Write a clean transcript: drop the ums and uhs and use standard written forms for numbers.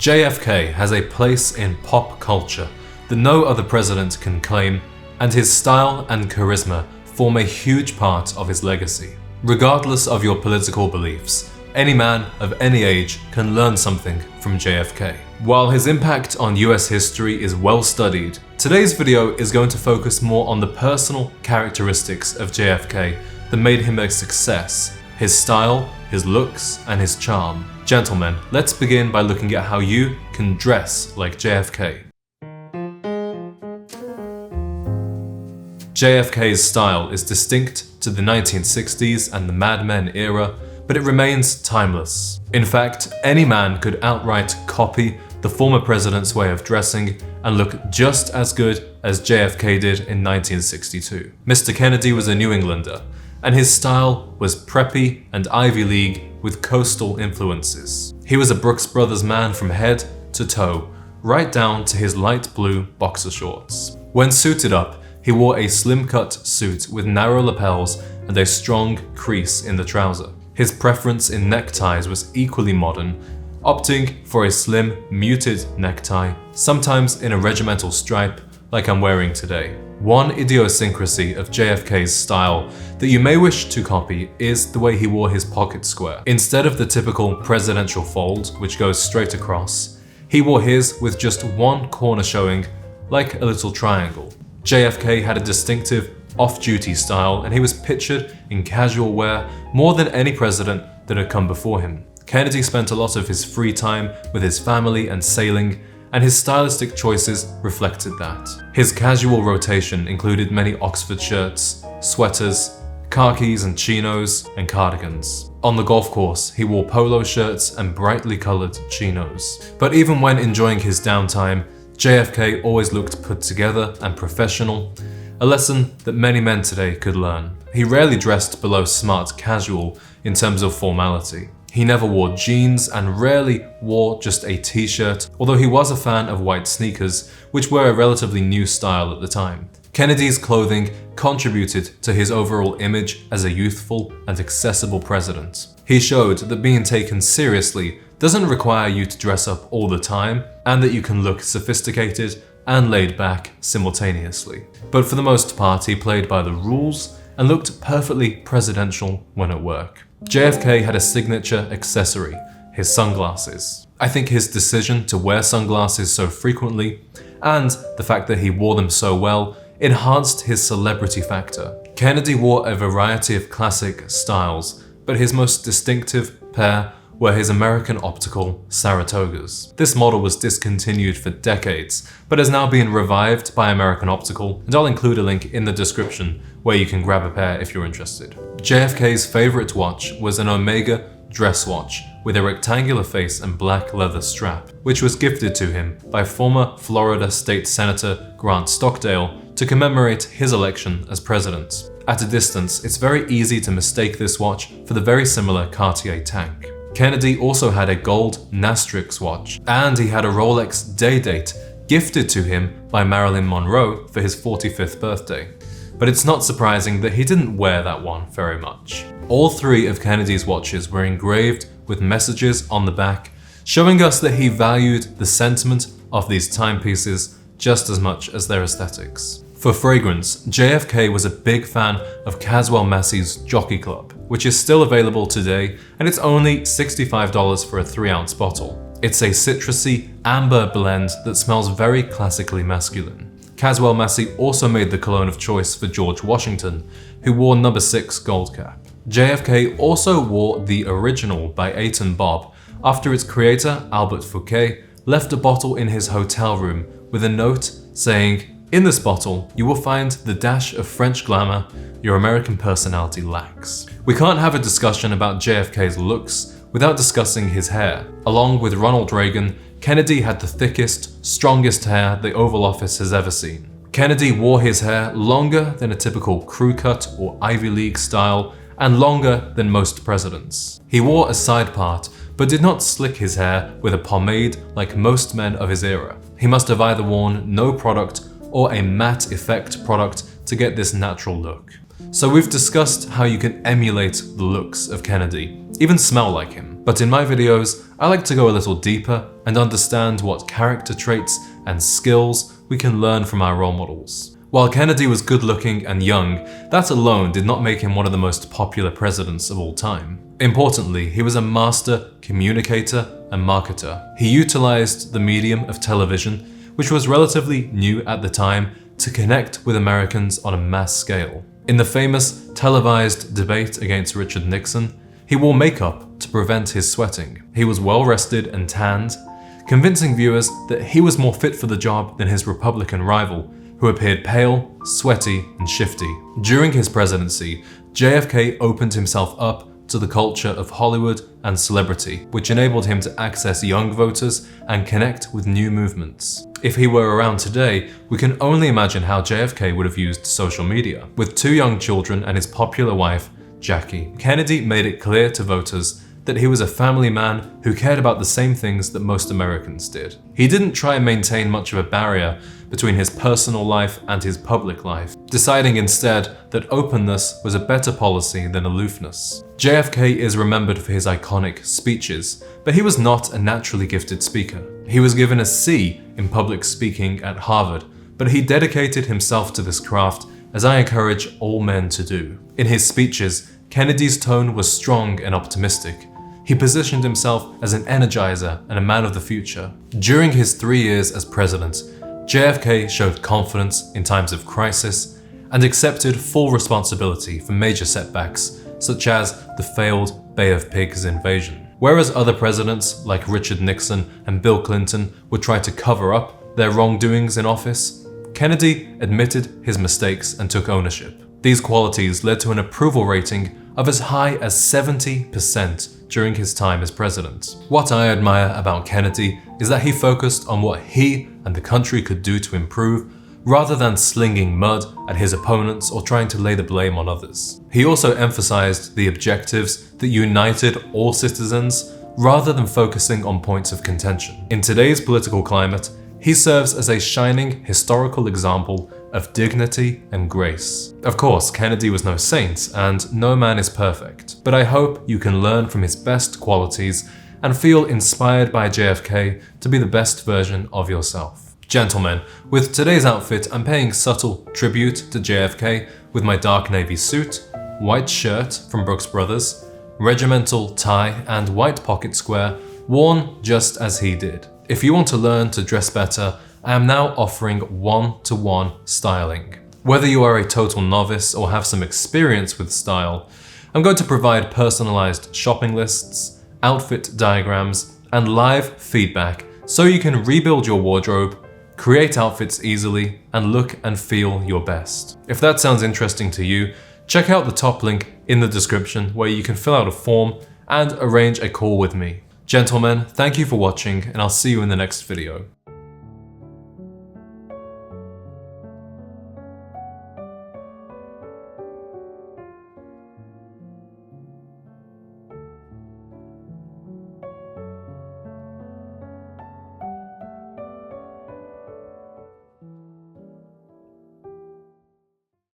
JFK has a place in pop culture that no other president can claim, and his style and charisma form a huge part of his legacy. Regardless of your political beliefs, any man of any age can learn something from JFK. While his impact on US history is well studied, today's video is going to focus more on the personal characteristics of JFK that made him a success: his style, his looks, and his charm. Gentlemen, let's begin by looking at how you can dress like JFK. JFK's style is distinct to the 1960s and the Mad Men era, but it remains timeless. In fact, any man could outright copy the former president's way of dressing and look just as good as JFK did in 1962. Mr. Kennedy was a New Englander, and his style was preppy and Ivy League with coastal influences. He was a Brooks Brothers man from head to toe, right down to his light blue boxer shorts. When suited up, he wore a slim-cut suit with narrow lapels and a strong crease in the trouser. His preference in neckties was equally modern, opting for a slim, muted necktie, sometimes in a regimental stripe like I'm wearing today. One idiosyncrasy of JFK's style that you may wish to copy is the way he wore his pocket square. Instead of the typical presidential fold, which goes straight across, he wore his with just one corner showing, like a little triangle. JFK had a distinctive off-duty style, and he was pictured in casual wear more than any president that had come before him. Kennedy spent a lot of his free time with his family and sailing, and his stylistic choices reflected that. His casual rotation included many Oxford shirts, sweaters, khakis and chinos, and cardigans. On the golf course, he wore polo shirts and brightly colored chinos. But even when enjoying his downtime, JFK always looked put together and professional, a lesson that many men today could learn. He rarely dressed below smart casual in terms of formality. He never wore jeans and rarely wore just a t-shirt, although he was a fan of white sneakers, which were a relatively new style at the time. Kennedy's clothing contributed to his overall image as a youthful and accessible president. He showed that being taken seriously doesn't require you to dress up all the time, and that you can look sophisticated and laid back simultaneously. But for the most part, he played by the rules and looked perfectly presidential when at work. JFK had a signature accessory: his sunglasses. I think his decision to wear sunglasses so frequently, and the fact that he wore them so well, enhanced his celebrity factor. Kennedy wore a variety of classic styles, but his most distinctive pair were his American Optical Saratogas. This model was discontinued for decades, but has now been revived by American Optical, and I'll include a link in the description where you can grab a pair if you're interested. JFK's favorite watch was an Omega dress watch with a rectangular face and black leather strap, which was gifted to him by former Florida State Senator Grant Stockdale to commemorate his election as president. At a distance, it's very easy to mistake this watch for the very similar Cartier tank. Kennedy also had a gold Nastrix watch, and he had a Rolex Day-Date gifted to him by Marilyn Monroe for his 45th birthday. But it's not surprising that he didn't wear that one very much. All three of Kennedy's watches were engraved with messages on the back, showing us that he valued the sentiment of these timepieces just as much as their aesthetics. For fragrance, JFK was a big fan of Caswell Massey's Jockey Club, which is still available today, and it's only $65 for a 3-ounce bottle. It's a citrusy, amber blend that smells very classically masculine. Caswell Massey also made the cologne of choice for George Washington, who wore No. 6 gold cap. JFK also wore the original by Eitan Bob after its creator, Albert Fouquet, left a bottle in his hotel room with a note saying, "In this bottle, you will find the dash of French glamour your American personality lacks." We can't have a discussion about JFK's looks without discussing his hair. Along with Ronald Reagan, Kennedy had the thickest, strongest hair the Oval Office has ever seen. Kennedy wore his hair longer than a typical crew cut or Ivy League style, and longer than most presidents. He wore a side part, but did not slick his hair with a pomade like most men of his era. He must have either worn no product or a matte effect product to get this natural look. So we've discussed how you can emulate the looks of Kennedy, even smell like him. But in my videos, I like to go a little deeper and understand what character traits and skills we can learn from our role models. While Kennedy was good looking and young, that alone did not make him one of the most popular presidents of all time. Importantly, he was a master communicator and marketer. He utilized the medium of television, which was relatively new at the time, to connect with Americans on a mass scale. In the famous televised debate against Richard Nixon, he wore makeup to prevent his sweating. He was well rested and tanned, convincing viewers that he was more fit for the job than his Republican rival, who appeared pale, sweaty, and shifty. During his presidency, JFK opened himself up to the culture of Hollywood and celebrity, which enabled him to access young voters and connect with new movements. If he were around today, we can only imagine how JFK would have used social media. With 2 young children and his popular wife, Jackie, Kennedy made it clear to voters that he was a family man who cared about the same things that most Americans did. He didn't try and maintain much of a barrier between his personal life and his public life, deciding instead that openness was a better policy than aloofness. JFK is remembered for his iconic speeches, but he was not a naturally gifted speaker. He was given a C in public speaking at Harvard, but he dedicated himself to this craft, as I encourage all men to do. In his speeches, Kennedy's tone was strong and optimistic. He positioned himself as an energizer and a man of the future. During his 3 years as president, JFK showed confidence in times of crisis and accepted full responsibility for major setbacks, such as the failed Bay of Pigs invasion. Whereas other presidents like Richard Nixon and Bill Clinton would try to cover up their wrongdoings in office, Kennedy admitted his mistakes and took ownership. These qualities led to an approval rating of as high as 70% during his time as president. What I admire about Kennedy is that he focused on what he and the country could do to improve, rather than slinging mud at his opponents or trying to lay the blame on others. He also emphasized the objectives that united all citizens, rather than focusing on points of contention. In today's political climate, he serves as a shining historical example of dignity and grace. Of course, Kennedy was no saint, and no man is perfect, but I hope you can learn from his best qualities and feel inspired by JFK to be the best version of yourself. Gentlemen, with today's outfit, I'm paying subtle tribute to JFK with my dark navy suit, white shirt from Brooks Brothers, regimental tie, and white pocket square, worn just as he did. If you want to learn to dress better, I am now offering one-to-one styling. Whether you are a total novice or have some experience with style, I'm going to provide personalized shopping lists, outfit diagrams, and live feedback so you can rebuild your wardrobe, create outfits easily, and look and feel your best. If that sounds interesting to you, check out the top link in the description where you can fill out a form and arrange a call with me. Gentlemen, thank you for watching, and I'll see you in the next video.